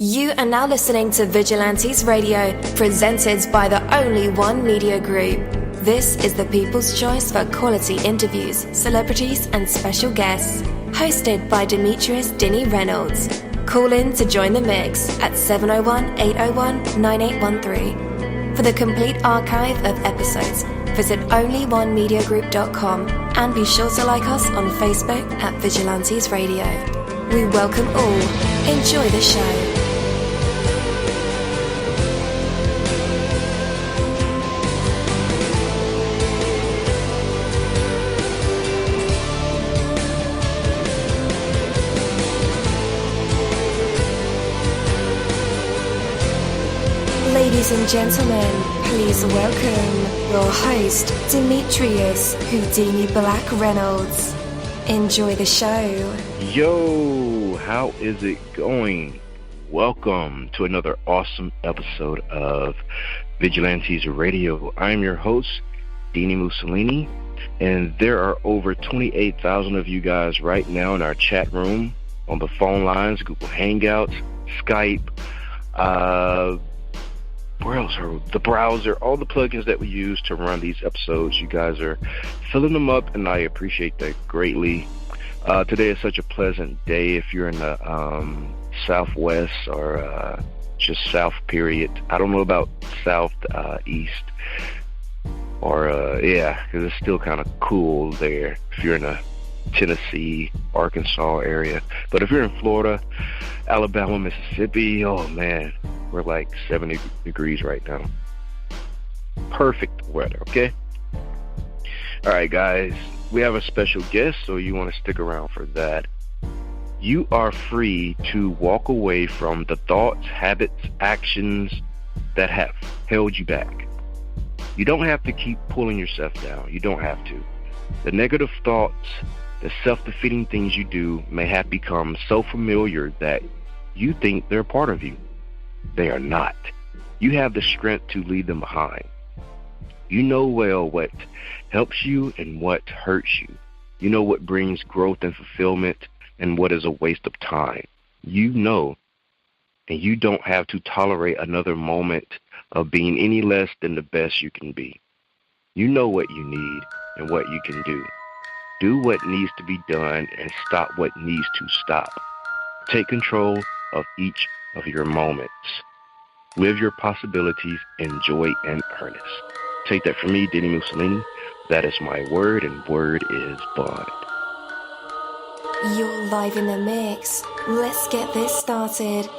You are now listening to Vigilantes Radio, presented by the Only One Media Group. This is the people's choice for quality interviews, celebrities and special guests. Hosted by Demetrius Dinny Reynolds. Call in to join the mix at 701-801-9813. For the complete archive of episodes, visit onlyonemediagroup.com and be sure to like us on Facebook at Vigilantes Radio. We welcome all. Enjoy the show. Ladies and gentlemen, please welcome your host, Demetrius Houdini Black Reynolds. Enjoy the show. Yo, how is it going? Welcome to another awesome episode of Vigilantes Radio. I'm your host, dini-mussolini, and there are over 28,000 of you guys right now in our chat room, on the phone lines, Google Hangouts, Skype, where else are the browser, all the plugins that we use to run these episodes. You guys are filling them up, and I appreciate that greatly. Today is such a pleasant day if you're in the Southwest or just South period. I don't know about South East or because it's still kind of cool there if you're in the Tennessee, Arkansas area. But if you're in Florida, Alabama, Mississippi, oh man, we're like 70 degrees right now. Perfect weather, okay? All right, guys, we have a special guest, so you want to stick around for that. You are free to walk away from the thoughts, habits, actions that have held you back. You don't have to keep pulling yourself down. You don't have to. The negative thoughts, the self-defeating things you do may have become so familiar that you think they're part of you. They are not. You have the strength to leave them behind. You know well what helps you and what hurts you. You know what brings growth and fulfillment and what is a waste of time. You know, and you don't have to tolerate another moment of being any less than the best you can be. You know what you need and what you can do. Do what needs to be done and stop what needs to stop. Take control of each of your moments. Live your possibilities in joy and earnest. Take that from me, dini-mussolini. That is my word, and word is bond. You're live in the mix. Let's get this started.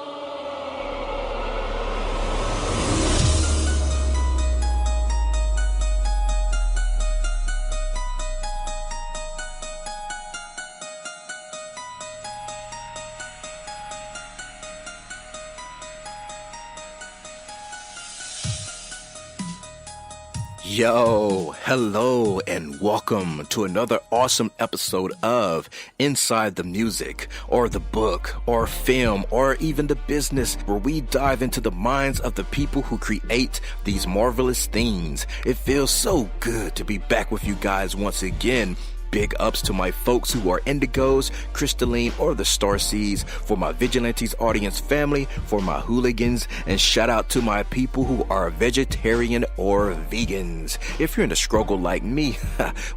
Yo, hello, and welcome to another awesome episode of Inside the Music, or the book, or film, or even the business, where we dive into the minds of the people who create these marvelous things. It feels so good to be back with you guys once again. Big ups to my folks who are indigos, crystalline, or the starseeds, for my Vigilantes audience family, for my hooligans, and shout out to my people who are vegetarian or vegans. If you're in the struggle like me,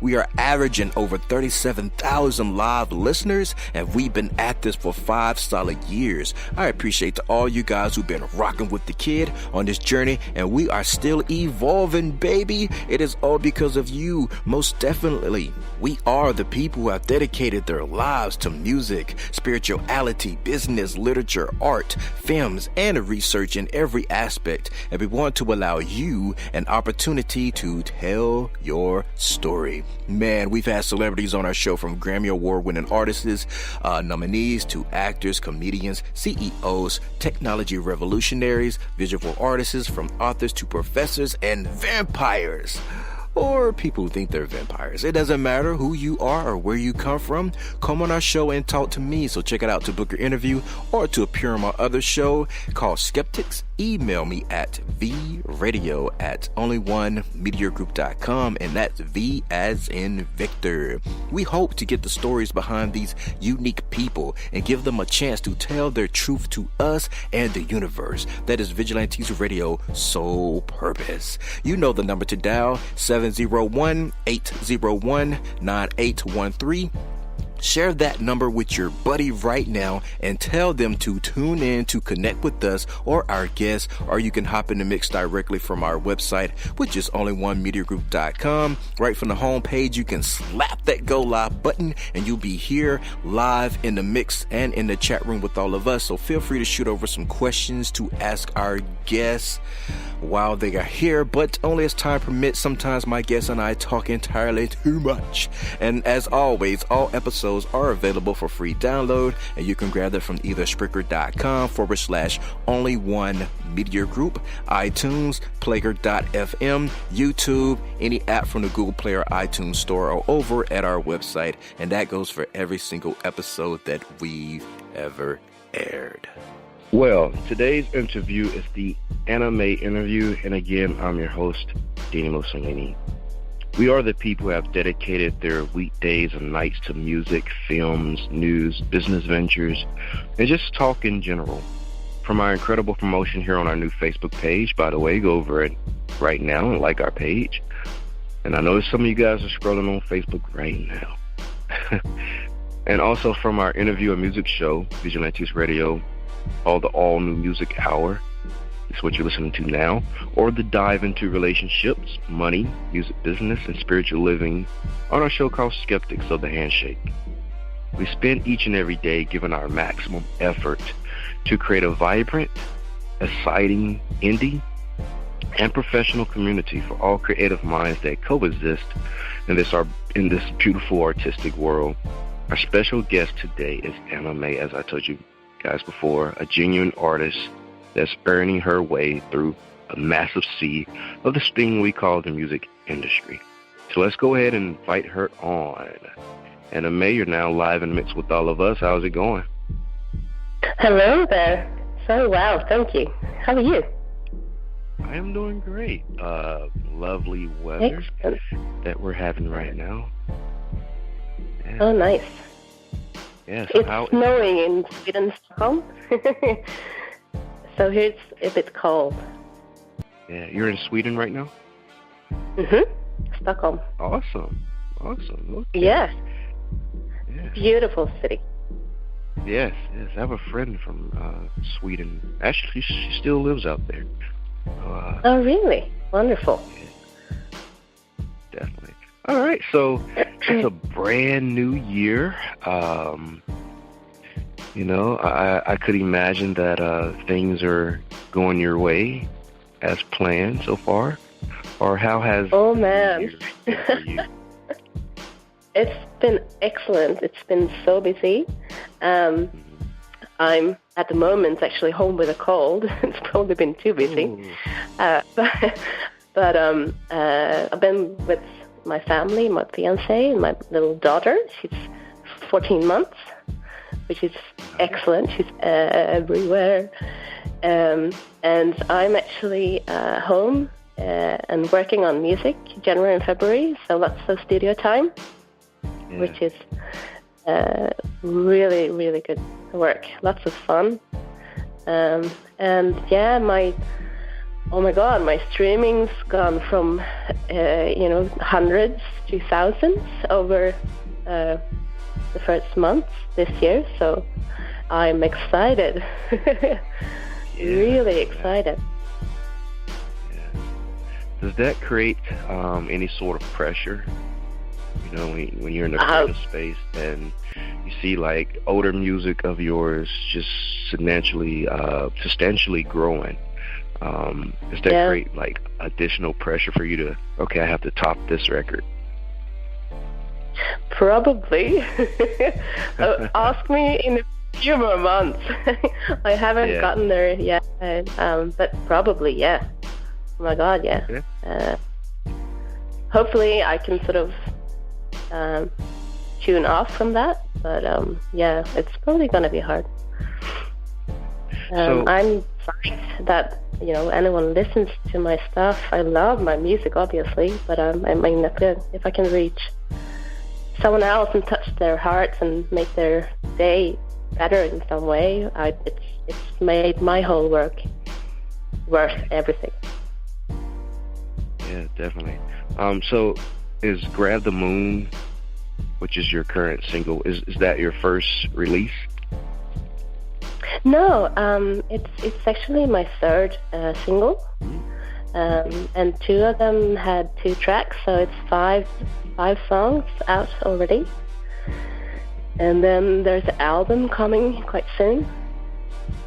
we are averaging over 37,000 live listeners, and we've been at this for 5 solid years. I appreciate to all you guys who've been rocking with the kid on this journey, and we are still evolving, baby. It is all because of you, most definitely. We are the people who have dedicated their lives to music, spirituality, business, literature, art, films, and research in every aspect. And we want to allow you an opportunity to tell your story. Man, we've had celebrities on our show, from Grammy Award-winning artists, nominees, to actors, comedians, CEOs, technology revolutionaries, visual artists, from authors to professors and vampires. or people who think they're vampires. It doesn't matter who you are or where you come from. Come on our show and talk to me. So check it out to book your interview or to appear on my other show called Skeptics. Email me at vradio@onlyonemediagroup.com, and that's V as in Victor. We hope to get the stories behind these unique people and give them a chance to tell their truth to us and the universe. That is Vigilantes Radio sole purpose. You know the number to dial, 701-801-9813. Share that number with your buddy right now and tell them to tune in to connect with us or our guests, or you can hop in the mix directly from our website, which is onlyonemediagroup.com. Right from the home page, you can slap that go live button and you'll be here live in the mix and in the chat room with all of us. So feel free to shoot over some questions to ask our guests while they are here, but only as time permits. Sometimes my guests and I talk entirely too much. And as always, all episodes are available for free download, and you can grab that from either Spreaker.com/onlyonemediagroup, iTunes, Player.fm, YouTube, any app from the Google Play or iTunes Store, or over at our website. And that goes for every single episode that we've ever aired. Well, today's interview is the Annamay Interview, and again, I'm your host, Dini-Mussolini. We are the people who have dedicated their weekdays and nights to music, films, news, business ventures, and just talk in general. From our incredible promotion here on our new Facebook page, by the way, go over it right now and like our page. And I know some of you guys are scrolling on Facebook right now. And also from our interview and music show, Vigilantes Radio, the all-new music hour. It's what you're listening to now, or the dive into relationships, money, music business, and spiritual living on our show called Skeptics of the Handshake. We spend each and every day giving our maximum effort to create a vibrant, exciting, indie, and professional community for all creative minds that coexist in this beautiful artistic world. Our special guest today is Annamay, as I told you guys before, a genuine artist that's earning her way through a massive sea of this thing we call the music industry. So let's go ahead and invite her on. Annamay, you're now live and mixed with all of us. How's it going? Hello there. So well, thank you. How are you? I am doing great. Lovely weather that we're having right now. Yeah. Oh, nice. Yeah, so it's snowing in Sweden, Stockholm. So here it's a bit cold. Yeah, you're in Sweden right now? Stockholm. Awesome. Okay. Yes. Beautiful city. Yes. I have a friend from Sweden. Actually, she still lives out there. Oh, really? Wonderful. Yeah, definitely. All right, so it's a brand new year. I could imagine that things are going your way as planned so far. Or how has Oh, man. the year been for you? It's been excellent. It's been so busy. I'm at the moment actually home with a cold. It's probably been too busy. But I've been with my family, my fiancé, and my little daughter. She's 14 months, which is excellent. She's everywhere. And I'm actually home and working on music January and February, so lots of studio time, which is really, really good work. Lots of fun. My streaming's gone from hundreds to thousands over the first month this year, so I'm excited. Really excited. Yeah. Does that create any sort of pressure? When you're in the creative space and you see like older music of yours just substantially growing, does that create like additional pressure for you to, I have to top this record? Probably. Ask me in a few more months. I haven't gotten there yet, but probably, yeah. Oh my God, yeah. hopefully I can sort of tune off from that. But yeah, it's probably going to be hard. I'm psyched that anyone listens to my stuff. I love my music, obviously, but I mean, if I can reach someone else and touch their hearts and make their day better in some way, it's made my whole work worth everything. Yeah, definitely. So is Grab the Moon, which is your current single, is that your first release? No, it's actually my third single, and two of them had 2 tracks, so it's five songs out already. And then there's an album coming quite soon.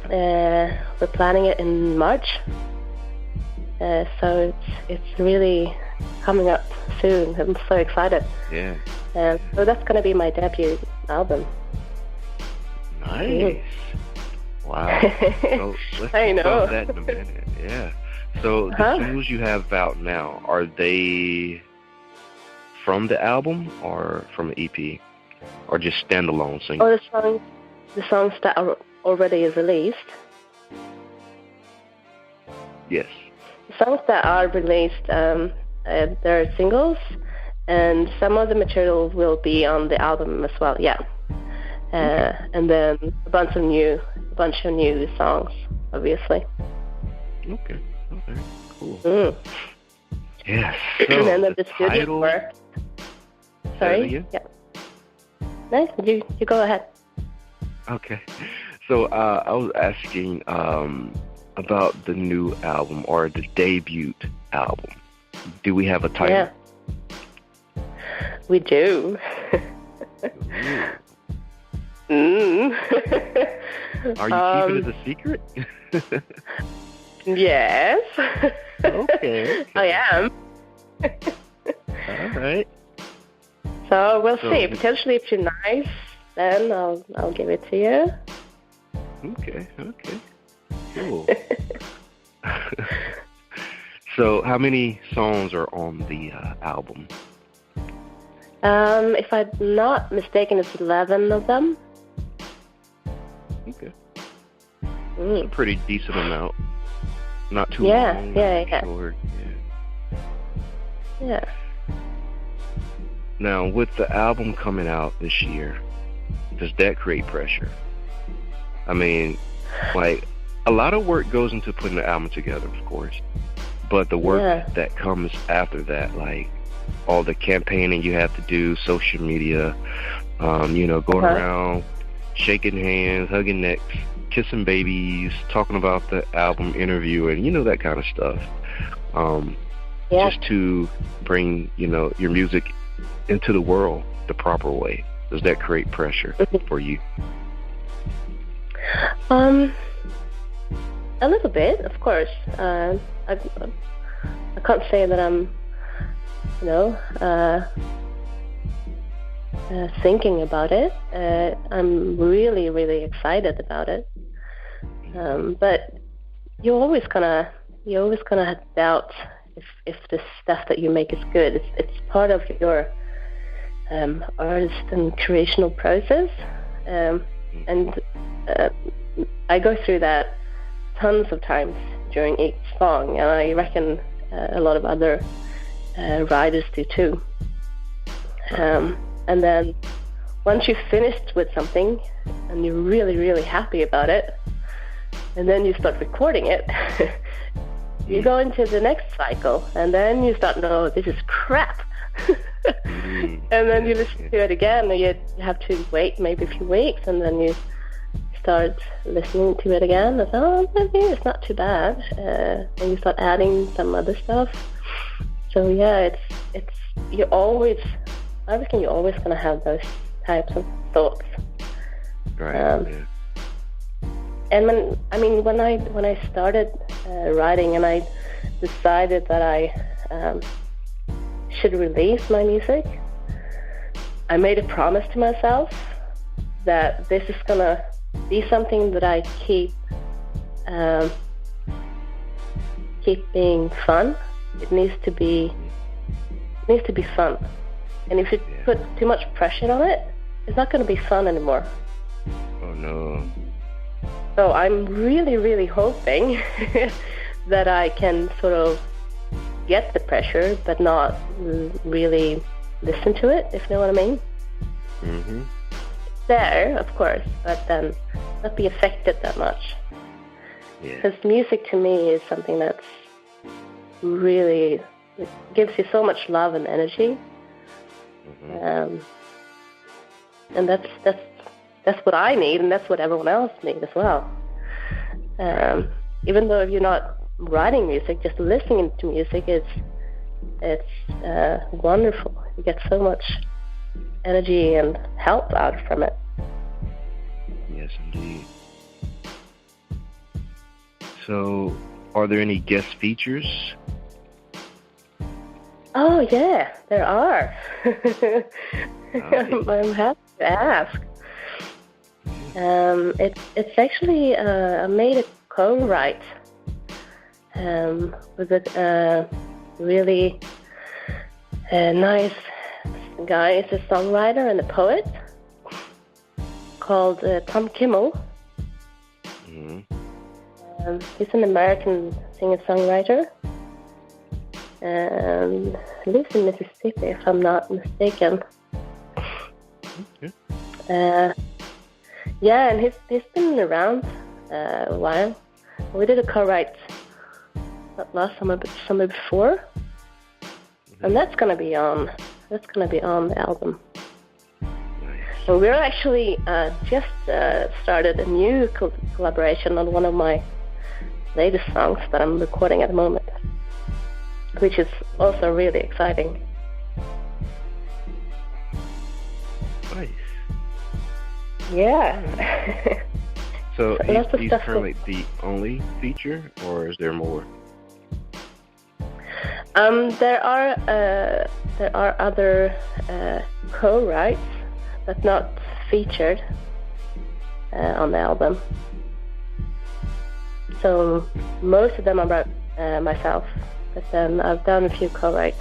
We're planning it in March, so it's really coming up soon. I'm so excited. Yeah. So that's going to be my debut album. Nice. Wow. So let's I know. talk about that in a minute. Yeah. So the singles you have out now, are they from the album or from the EP, or just standalone singles? Oh, the songs that are already released. Yes. The songs that are released, they're singles, and some of the material will be on the album as well. Yeah. And then a bunch of new songs, obviously. Okay. Cool. Yes. So and then the studio work. Sorry. Yeah. Nice. You go ahead. Okay. So I was asking about the new album, or the debut album. Do we have a title? Yeah. We do. Are you keeping it a secret? Yes. Okay. I am. All right. So we'll see. Potentially, if you're nice, then I'll give it to you. Okay. Cool. So how many songs are on the album? If I'm not mistaken, it's 11 of them. Okay. It's a pretty decent amount. Not too long. Yeah. Short. Yeah. Now, with the album coming out this year, does that create pressure? I mean, like, a lot of work goes into putting the album together, of course. But the work that comes after that, like all the campaigning you have to do, social media, going around, shaking hands, hugging necks, kissing babies, talking about the album interview, and that kind of stuff. Just to bring, your music into the world the proper way. Does that create pressure for you? A little bit, of course. I can't say that I'm, thinking about it. I'm really, really excited about it. But you always gonna doubt if the stuff that you make is good. It's part of your artist and creational process, and I go through that tons of times during each song, and I reckon a lot of other writers do too. And then once you've finished with something and you're really, really happy about it, and then you start recording it, you go into the next cycle, and then you start, no, this is crap. And then you listen to it again, and you have to wait maybe a few weeks, and then you start listening to it again, and maybe it's not too bad, and you start adding some other stuff. So yeah, it's I reckon you're always gonna have those types of thoughts. Right. And when I started writing, and I decided that I should release my music, I made a promise to myself that this is gonna be something that I keep being fun. It needs to be It needs to be fun. And if you put too much pressure on it, it's not going to be fun anymore. Oh, no. So I'm really, really hoping that I can sort of get the pressure, but not really listen to it, if you know what I mean. Mm-hmm. It's there, of course, but then not be affected that much. Because music to me is something that's really, it gives you so much love and energy. Mm-hmm. And that's what I need, and that's what everyone else needs as well. Even though if you're not writing music, just listening to music, it's wonderful. You get so much energy and help out from it. Yes, indeed. So, are there any guest features? Oh, yeah, there are. I'm happy to ask. It's actually, I made a co-write with a really nice guy. He's a songwriter and a poet called Tom Kimmel. Mm-hmm. He's an American singer-songwriter. He lives in Mississippi, if I'm not mistaken. Okay. Yeah, and he's been around a while. We did a co-write not last summer, but the summer before, and that's gonna be on the album. Nice. And we're actually just started a new collaboration on one of my latest songs that I'm recording at the moment, which is also really exciting. Nice. Yeah. So he's currently the only feature, or is there more? There are other co-writes, but not featured on the album. So most of them are about myself, but then I've done a few co-writes.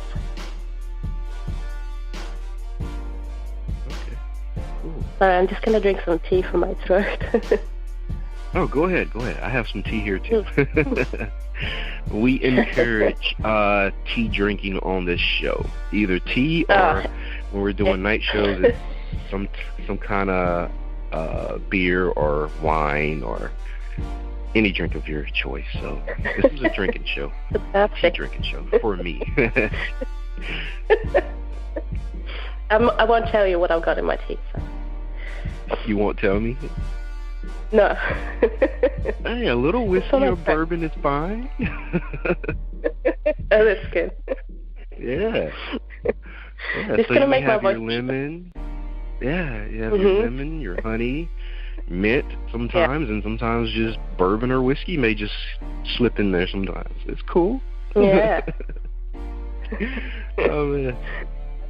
Okay. Cool. Sorry, I'm just gonna drink some tea for my throat. Oh, go ahead. I have some tea here too. We encourage tea drinking on this show. Either tea or when we're doing night shows, it's some kind of beer or wine or any drink of your choice. So this is a drinking show. Tea drinking show for me. I won't tell you what I've got in my tea. So. You won't tell me? No. Hey, a little whiskey or bourbon is fine. Oh, that's good. Yeah. Just so gonna you make have my your voice lemon. Yeah, you have your lemon, your honey, mint sometimes, and sometimes just bourbon or whiskey may just slip in there sometimes. It's cool. Yeah. Oh, man.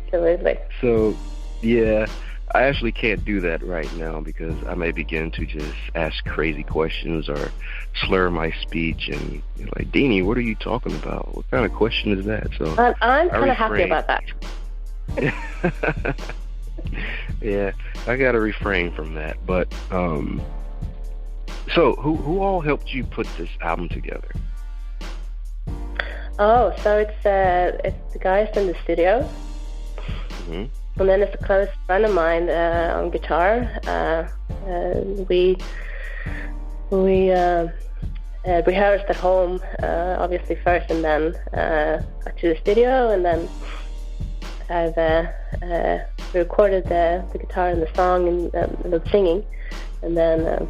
Absolutely. So, yeah. I actually can't do that right now because I may begin to just ask crazy questions or slur my speech and you're like, Dini, what are you talking about? What kind of question is that? So I'm kind of happy about that. Yeah, I got to refrain from that. But so who all helped you put this album together? Oh, so it's the guys in the studio. Mm-hmm. And then it's a close friend of mine on guitar. We rehearsed at home, obviously first, and then back to the studio, and then I've recorded the guitar and the song and the singing, and then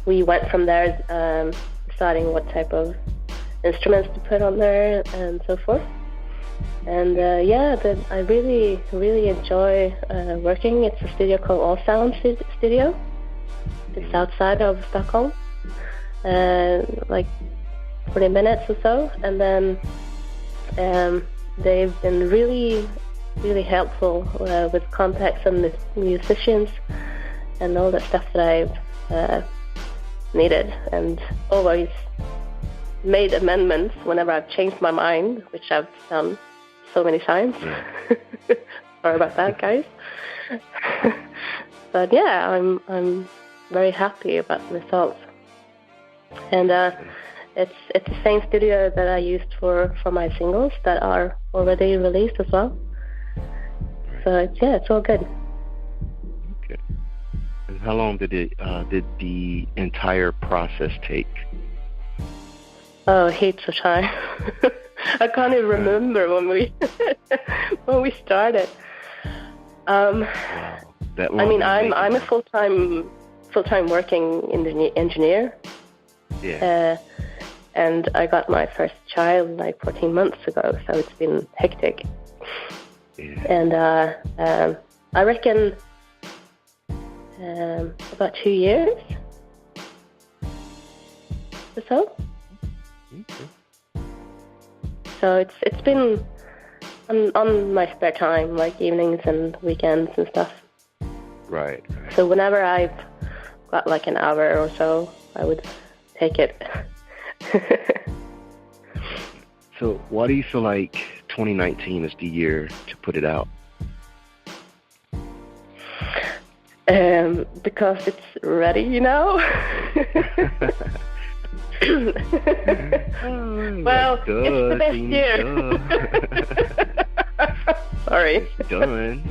we went from there, deciding what type of instruments to put on there and so forth. And I really, really enjoy working. It's a studio called All Sound Studio. It's outside of Stockholm, like 40 minutes or so. And then they've been really, really helpful with contacts and the musicians and all that stuff that I've needed, and always made amendments whenever I've changed my mind, which I've done so many times. Yeah. Sorry about that, guys. But yeah, I'm very happy about the results. And it's the same studio that I used for my singles that are already released as well. So it's all good. Okay. And how long did the entire process take? Oh, heaps of time. I can't even remember when we started. Wow, that long. I mean, I'm a full-time working engineer. Yeah. And I got my first child like 14 months ago, so it's been hectic. Yeah. And I reckon about 2 years or so. Okay. So it's been on my spare time, like evenings and weekends and stuff. Right. So whenever I've got like an hour or so, I would take it. So why do you feel like 2019 is the year to put it out? Because it's ready, you know? Well, it's the best year. Sorry. It's done.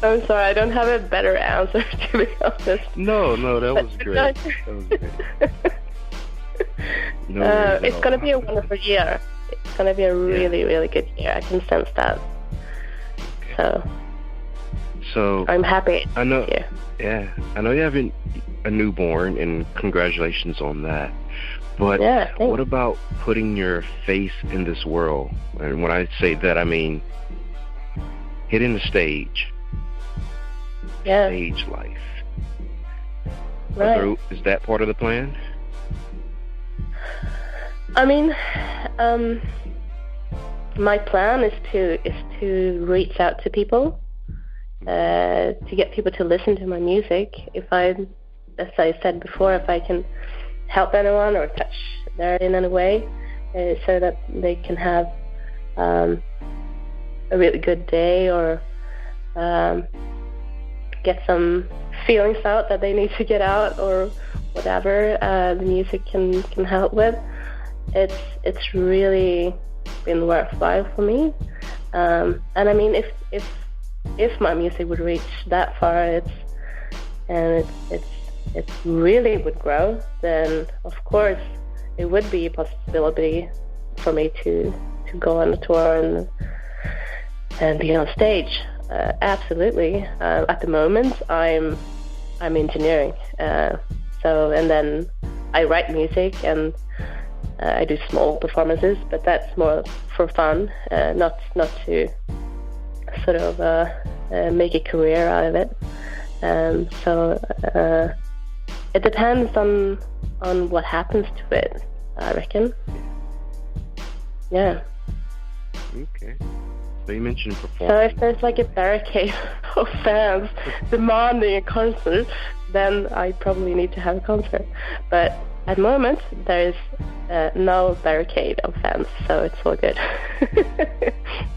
I'm sorry, I don't have a better answer, to be honest. No, that was great. That was great. No it's going to be a wonderful year. It's going to be a really, really good year. I can sense that. Okay. So I'm happy. I know. Yeah, I know you have a newborn, and congratulations on that. But what about putting your face in this world? And when I say that, I mean hitting the stage. Yeah. Stage life. Right. Is that part of the plan? I mean, my plan is to reach out to people, to get people to listen to my music. As I said before, if I can help anyone or touch them in any way, so that they can have a really good day or get some feelings out that they need to get out or whatever the music can help with. It's really been worthwhile for me, and I mean, if my music would reach that far, it really would grow, then of course it would be a possibility for me to go on a tour and be on stage. Absolutely. At the moment, I'm engineering, and then I write music and I do small performances, but that's more for fun, not to sort of make a career out of it. So it depends on what happens to it, I reckon. Yeah. Okay. So you mentioned performing. So if there's like a barricade of fans demanding a concert, then I probably need to have a concert. But at the moment, there is no barricade of fans, so it's all good.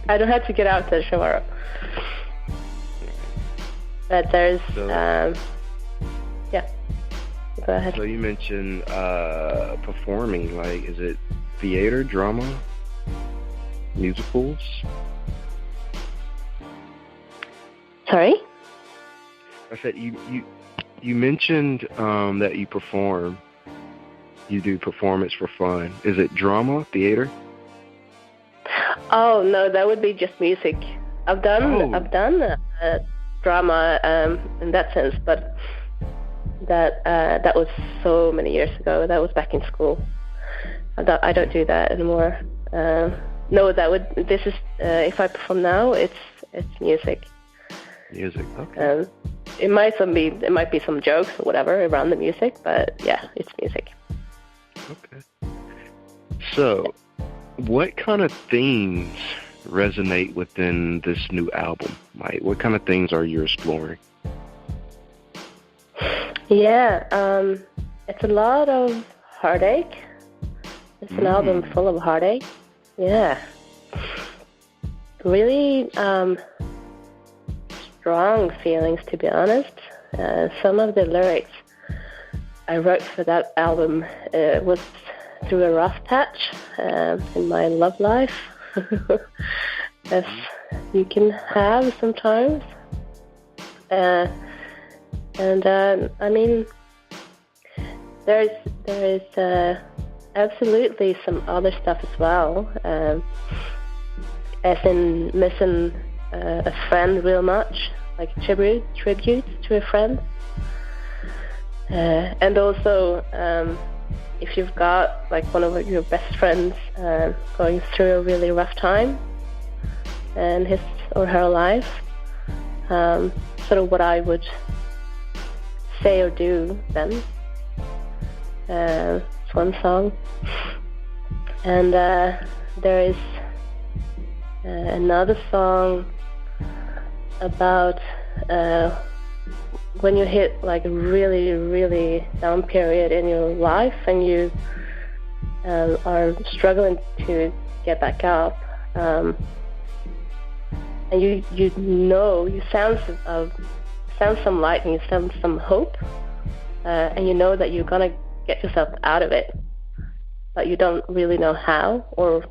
I don't have to get out there tomorrow. But there's, go ahead. So you mentioned performing, like, is it theater, drama, musicals? Sorry? I said you mentioned that you perform. You do performance for fun. Is it drama, theater? Oh no, that would be just music. I've done drama in that sense, but that was so many years ago. That was back in school. I don't do that anymore. No, this is if I perform now, it's music. Music, okay. It might be some jokes or whatever around the music, but yeah, it's music. Okay. So, what kind of themes resonate within this new album? Like, what kind of things are you exploring? Yeah, it's a lot of heartache, It's an album full of heartache. Yeah. Really strong feelings, to be honest. Some of the lyrics I wrote for that album was through a rough patch in my love life, as you can have sometimes. I mean, there is absolutely some other stuff as well, as in missing a friend real much, like tribute to a friend, and also if you've got like one of your best friends going through a really rough time in his or her life, sort of what I would say or do then. It's one song. And there is another song about when you hit like a really, really down period in your life and you are struggling to get back up, and you know, you sound some light and you sound some hope, and you know that you're gonna get yourself out of it, but you don't really know how or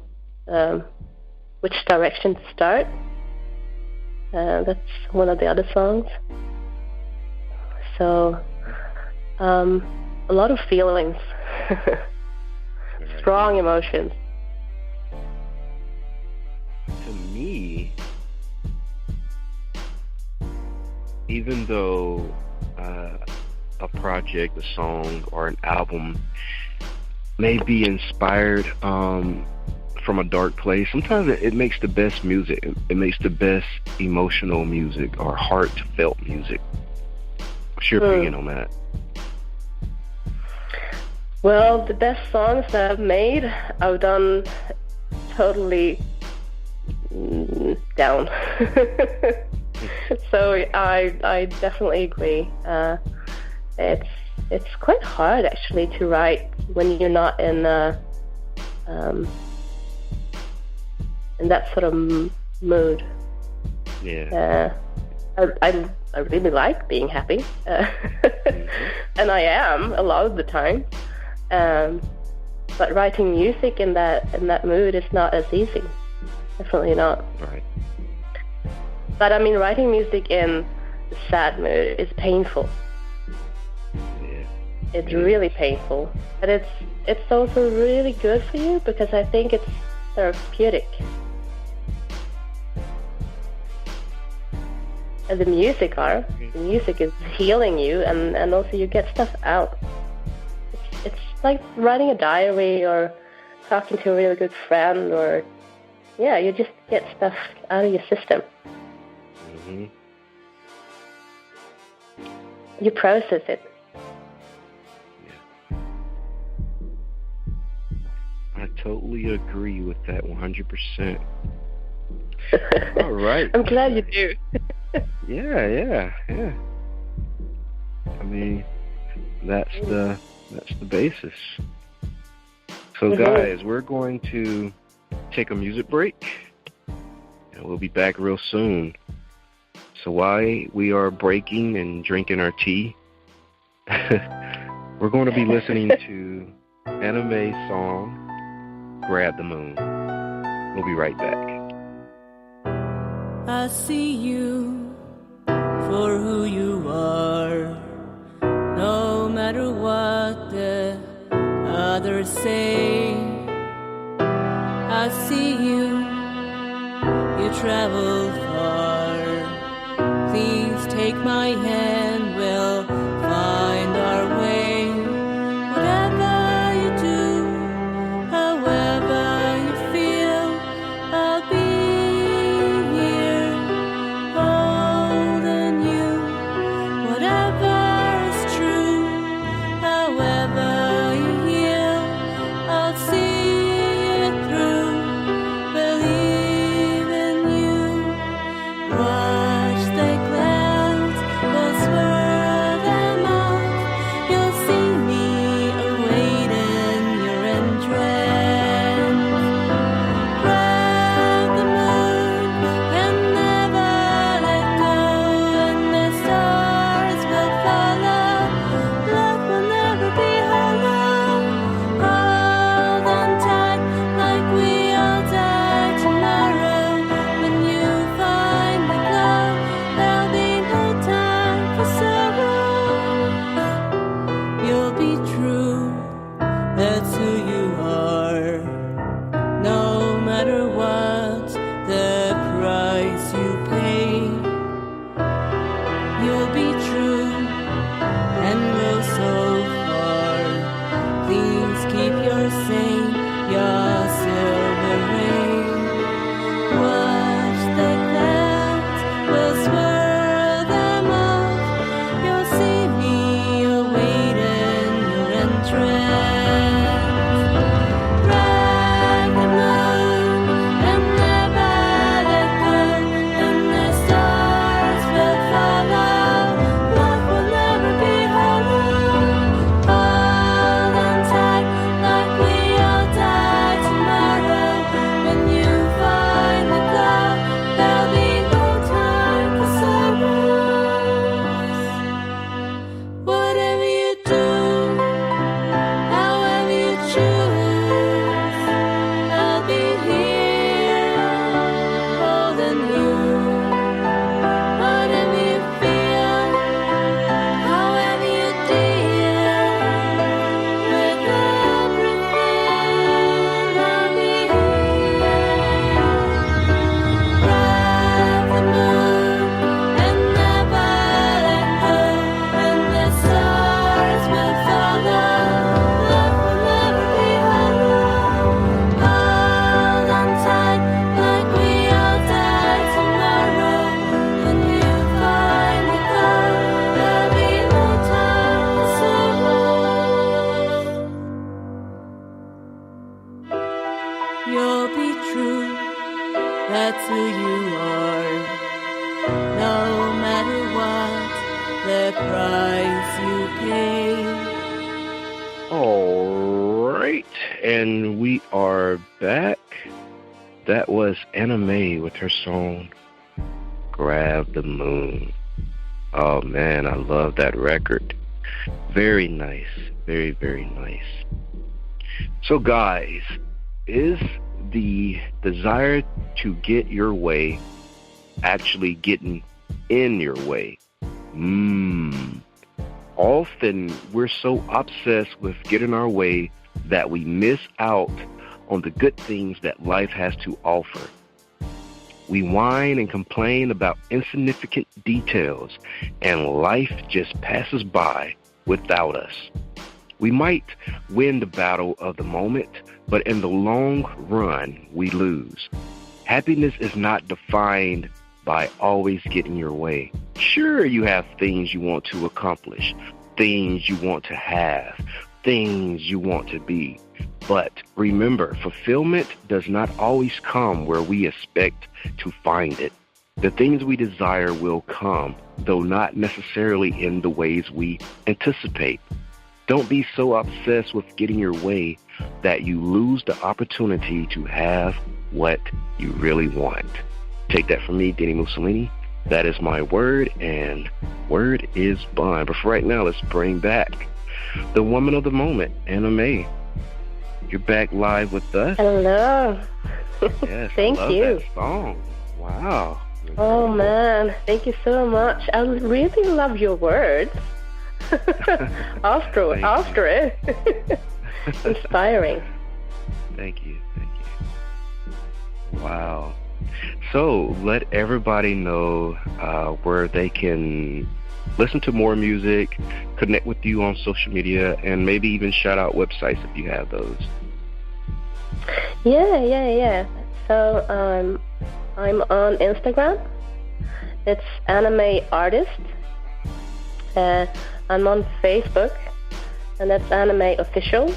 which direction to start. That's one of the other songs. So a lot of feelings, strong emotions. To me, even though a project, a song, or an album may be inspired from a dark place, sometimes it makes the best music. It makes the best emotional music or heartfelt music. What's your opinion on that? Well, the best songs that I've made, I've done totally down. So I definitely agree. It's quite hard actually to write when you're not in that sort of mood. Yeah. I really like being happy, and I am a lot of the time. But writing music in that mood is not as easy. Definitely not. Right. But I mean, writing music in a sad mood is painful. Yeah. It's really painful, but it's also really good for you because I think it's therapeutic. And the music is healing you, and also you get stuff out. It's like writing a diary or talking to a really good friend, or you just get stuff out of your system. Mm-hmm. You process it. Yeah. I totally agree with that 100%. All right. I'm glad you do. Yeah. I mean, that's the basis. So guys, we're going to take a music break, and we'll be back real soon. So while we are breaking and drinking our tea, we're going to be listening to Annamay's song, Grab the Moon. We'll be right back. I see you for who you are, no matter what the others say. I see you travel far. Please take my hand, we'll find our way. Whatever you do, however you feel, I'll be here holding you. Whatever is true, however you heal, I'll see it through. Believe in you. Watch the clouds will You'll be true, that's who you are. No matter what the price you pay. All right, and we are back. That was Annamay with her song, Grab the Moon. Oh, man, I love that record. Very nice. Very, very nice. So, guys, is the desire to get your way actually getting in your way? Often we're so obsessed with getting our way that we miss out on the good things that life has to offer. We whine and complain about insignificant details, and life just passes by without us. We might win the battle of the moment, but in the long run, we lose. Happiness is not defined by always getting your way. Sure, you have things you want to accomplish, things you want to have, things you want to be. But remember, fulfillment does not always come where we expect to find it. The things we desire will come, though not necessarily in the ways we anticipate. Don't be so obsessed with getting your way that you lose the opportunity to have what you really want. Take that from me, dini-mussolini. That is my word, and word is bond. But for right now, let's bring back the woman of the moment, Annamay. You're back live with us. Hello. Yes, Thank I love you. that song. Wow. Oh, man. Thank you so much. I really love your words. after it. Inspiring. Thank you. Wow. So let everybody know where they can listen to more music, connect with you on social media, and maybe even shout out websites if you have those. Yeah. So I'm on Instagram. It's Annamay Artist. I'm on Facebook, and that's Annamay Official.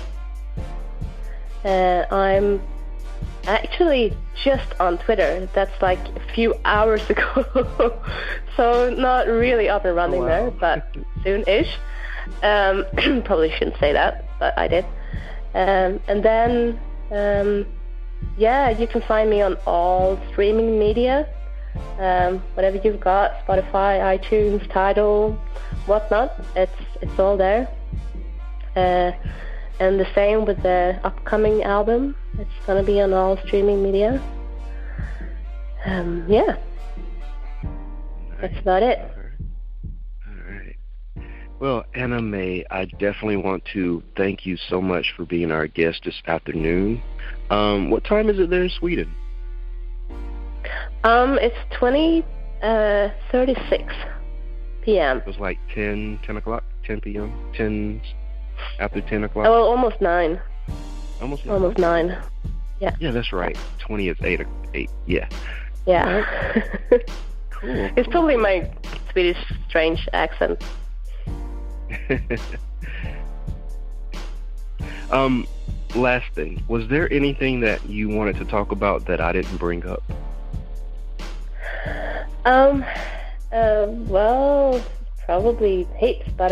I'm actually just on Twitter. That's like a few hours ago. So not really up and running there, but soon-ish. Probably shouldn't say that, but I did. And then, you can find me on all streaming media. Whatever you've got, Spotify, iTunes, Tidal, whatnot, it's all there. And the same with the upcoming album. It's going to be on all streaming media. That's about it. All right. Well, Annamay, I definitely want to thank you so much for being our guest this afternoon. What time is it there in Sweden? It's 20:36 p.m. It was like 10 o'clock, 10 p.m., 10 after 10 o'clock? Oh, well, almost 9. Almost 9. Yeah. Yeah, that's right. 20 is 8. Yeah. Yeah. Cool. It's probably my Swedish strange accent. Last thing, was there anything that you wanted to talk about that I didn't bring up? Well, probably heaps, but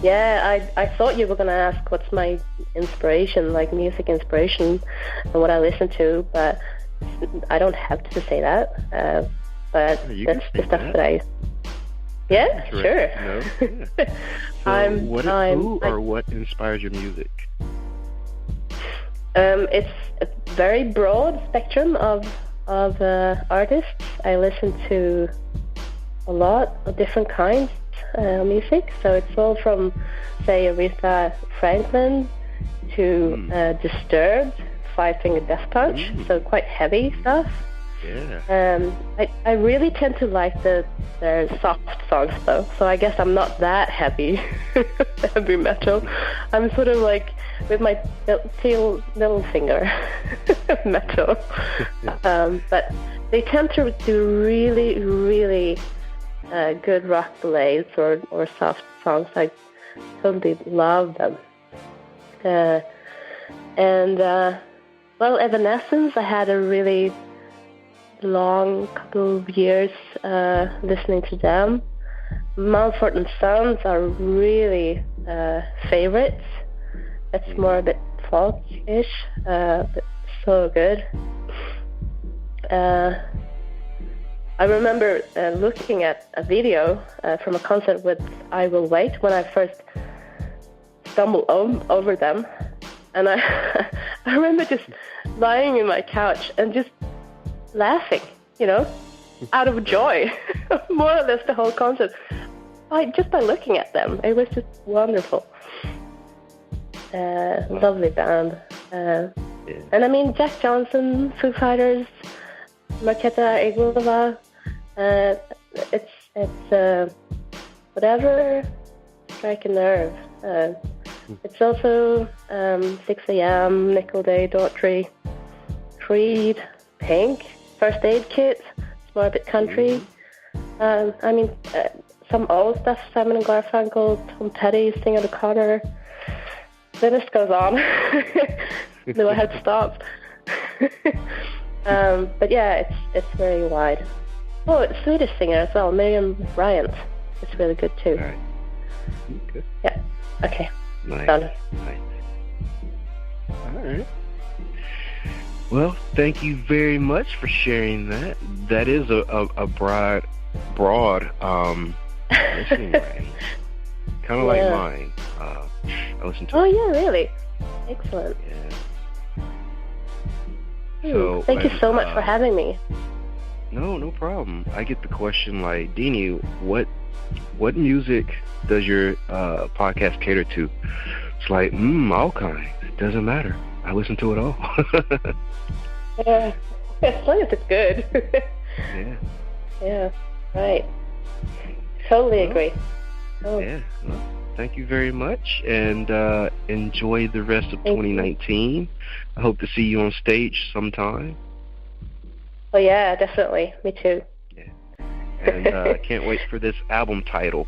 yeah, I thought you were gonna ask what's my inspiration, like music inspiration, and what I listen to, but I don't have to say that. But that's the stuff that I. Yeah, sure. No? Yeah. So what inspires your music? It's a very broad spectrum of artists. I listen to a lot of different kinds of music. So it's all from, say, Aretha Franklin to Disturbed, Five Finger Death Punch. So quite heavy stuff. Yeah. I really tend to like their soft songs though, so I guess I'm not that heavy metal. I'm sort of like with my little finger metal. But they tend to do really, really good rock ballads or soft songs. I totally love them. Well, Evanescence, I had a really long couple of years listening to them. Mumford & Sons are really favorites. It's more a bit folk-ish, but so good. I remember looking at a video from a concert with I Will Wait when I first stumbled over them, and I remember just lying in my couch and just laughing, out of joy, more or less the whole concert, just by looking at them. It was just wonderful. Lovely band. And I mean, Jack Johnson, Foo Fighters, Marketa Egulova, it's whatever strike a nerve. It's also 6 a.m., Nickel Day, Daughtry, Creed, Pink, First Aid Kit, it's more a bit country. I mean, some old stuff, Simon and Garfunkel, Tom Petty, Singer O'Connor. The list goes on. No, I had to stop. But yeah, it's very wide. Oh, it's a Swedish singer as well, Miriam Bryant. It's really good too. All right. Okay. Yeah. Okay. Nice. Done. Nice. All right. Well, thank you very much for sharing that. That is a broad listening range. Kind of like mine. I listen to. Oh yeah, really? Excellent. Yeah. So thank you so much for having me. No problem. I get the question like, Dini, what music does your podcast cater to? It's like, all kinds. It doesn't matter. I listen to it all. Yeah, as long as it's good. Yeah. Yeah, right. Totally agree. Oh. Yeah. Well, thank you very much, and enjoy the rest of 2019. I hope to see you on stage sometime. Oh yeah, definitely. Me too. Yeah. And can't wait for this album title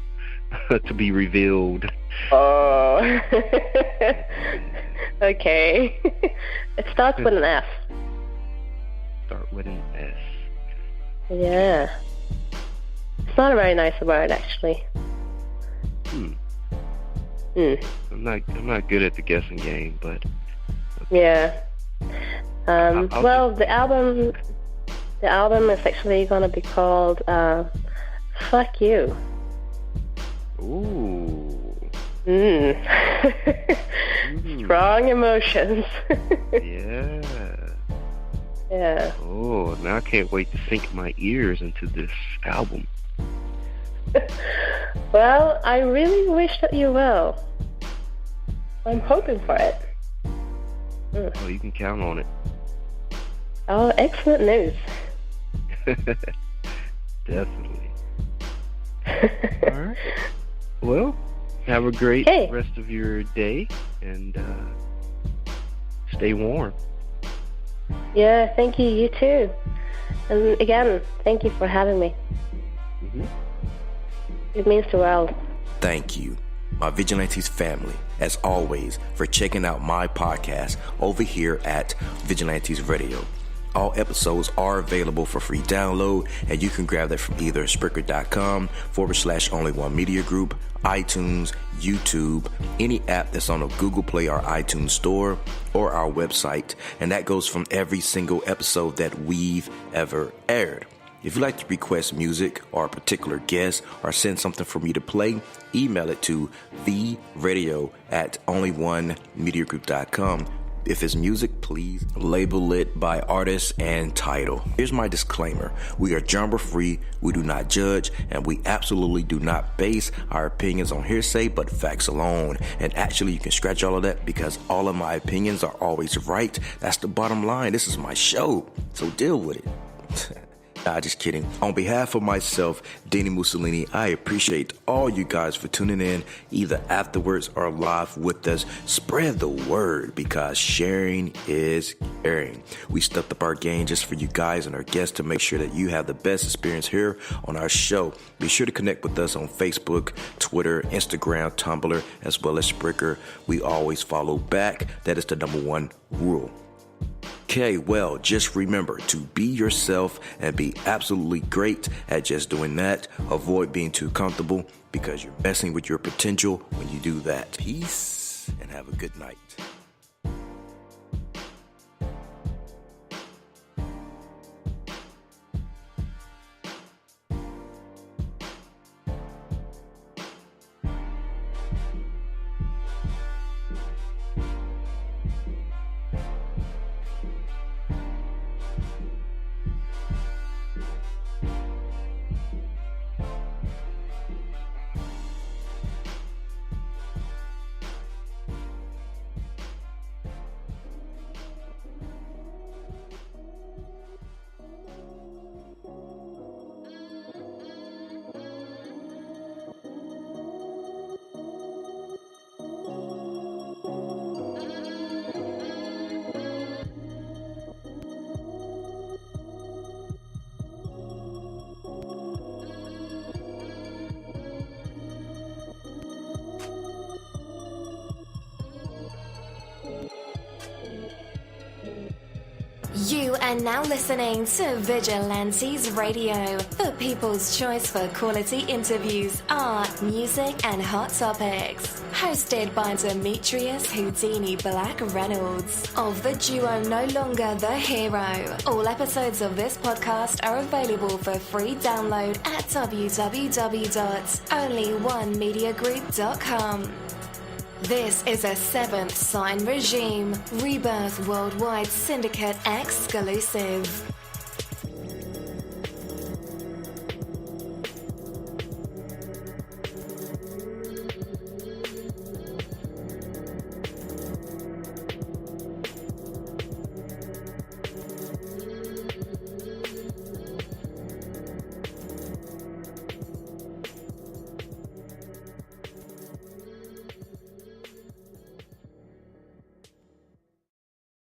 to be revealed. Oh. Okay. It starts with an S. Start with an S. Yeah. It's not a very nice word, actually. I'm not good at the guessing game, but yeah. I'll the album is actually gonna be called "Fuck You." Ooh. Strong emotions. Yeah. Yeah. Oh, now I can't wait to sink my ears into this album. Well, I really wish that you will. I'm hoping for it. Oh, you can count on it. Oh, excellent news. Definitely. All right. Well, have a great rest of your day, and stay warm. Yeah, thank you. You too. And again, thank you for having me. It means the world. Thank you. my Vigilantes family, as always, for checking out my podcast over here at Vigilantes Radio. All episodes are available for free download, and you can grab that from either Spreaker.com/only1mediagroup, iTunes, YouTube, any app that's on a Google Play or iTunes store, or our website. And that goes from every single episode that we've ever aired. If you'd like to request music or a particular guest or send something for me to play, email it to theradio@onlyonemediagroup.com. If it's music, please label it by artist and title. Here's my disclaimer. We are genre free, we do not judge, and we absolutely do not base our opinions on hearsay but facts alone. And actually, you can scratch all of that because all of my opinions are always right. That's the bottom line. This is my show, so deal with it. Nah, just kidding. On behalf of myself, Dini-Mussolini, I appreciate all you guys for tuning in, either afterwards or live with us. Spread the word because sharing is caring. We stepped up our game just for you guys and our guests to make sure that you have the best experience here on our show. Be sure to connect with us on Facebook, Twitter, Instagram, Tumblr, as well as Spreaker. We always follow back. That is the number one rule. Okay, well, just remember to be yourself and be absolutely great at just doing that. Avoid being too comfortable because you're messing with your potential when you do that. Peace and have a good night. You are now listening to Vigilantes Radio, the people's choice for quality interviews, art, music, and hot topics. Hosted by Demetrius Houdini Black Reynolds of the duo No Longer the Hero. All episodes of this podcast are available for free download at www.onlyonemediagroup.com. This is a Seventh Sign Regime Rebirth Worldwide Syndicate exclusive.